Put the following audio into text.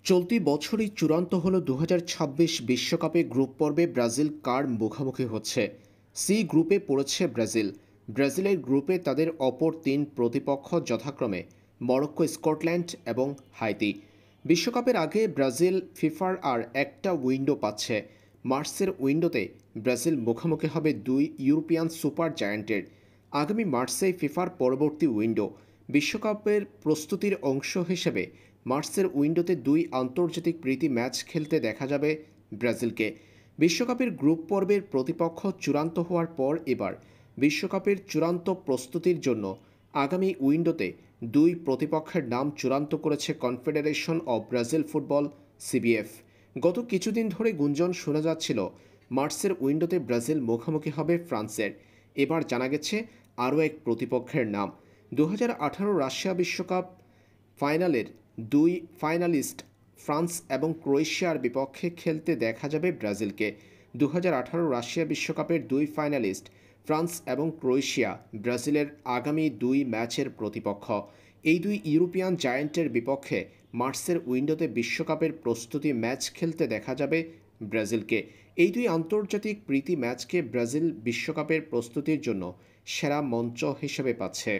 চলতি বছরই চূড়ান্ত হলো ২০২৬ বিশ্বকাপে গ্রুপ পর্বে ব্রাজিল কার মুখোমুখি হচ্ছে। সি গ্রুপে পড়েছে ব্রাজিল। ব্রাজিলের গ্রুপে তাদের অপর তিন প্রতিপক্ষ যথাক্রমে মরক্কো, স্কটল্যান্ড এবং হাইতি। বিশ্বকাপের আগে ব্রাজিল ফিফার আর একটা উইন্ডো পাচ্ছে। মার্চের উইন্ডোতে ব্রাজিল মুখোমুখি হবে দুই ইউরোপিয়ান সুপার জায়ান্টের। আগামী মার্চেই ফিফার পরবর্তী উইন্ডো। বিশ্বকাপের প্রস্তুতির অংশ হিসেবে মার্চের উইন্ডোতে দুই আন্তর্জাতিক প্রীতি ম্যাচ খেলতে দেখা যাবে ব্রাজিলকে। বিশ্বকাপের গ্রুপ পর্বের প্রতিপক্ষ চূড়ান্ত হওয়ার পর এবার বিশ্বকাপের চূড়ান্ত প্রস্তুতির জন্য আগামী উইন্ডোতে দুই প্রতিপক্ষের নাম চূড়ান্ত করেছে confederation of Brazil football, CBF. গত কিছুদিন ধরে গুঞ্জন শোনা যাচ্ছিল মার্চের উইন্ডোতে ব্রাজিল মুখোমুখি হবে ফ্রান্সের। এবার জানা গেছে আরও এক প্রতিপক্ষের নাম। 2018 রাশিয়া বিশ্বকাপ ফাইনালের দুই ফাইনালিস্ট ফ্রান্স এবং ক্রোয়েশিয়ার বিপক্ষে খেলতে দেখা যাবে ব্রাজিলকে। 2018 রাশিয়া বিশ্বকাপের দুই ফাইনালিস্ট ফ্রান্স এবং ক্রোয়েশিয়া ব্রাজিলের আগামী দুই ম্যাচের প্রতিপক্ষ। এই দুই ইউরোপিয়ান জায়ান্টের বিপক্ষে মার্চের উইন্ডোতে বিশ্বকাপের প্রস্তুতি ম্যাচ খেলতে দেখা যাবে ব্রাজিলকে। এই দুই আন্তর্জাতিক প্রীতি ম্যাচকে ব্রাজিল বিশ্বকাপের প্রস্তুতির জন্য সেরা মঞ্চ হিসেবে পাচ্ছে।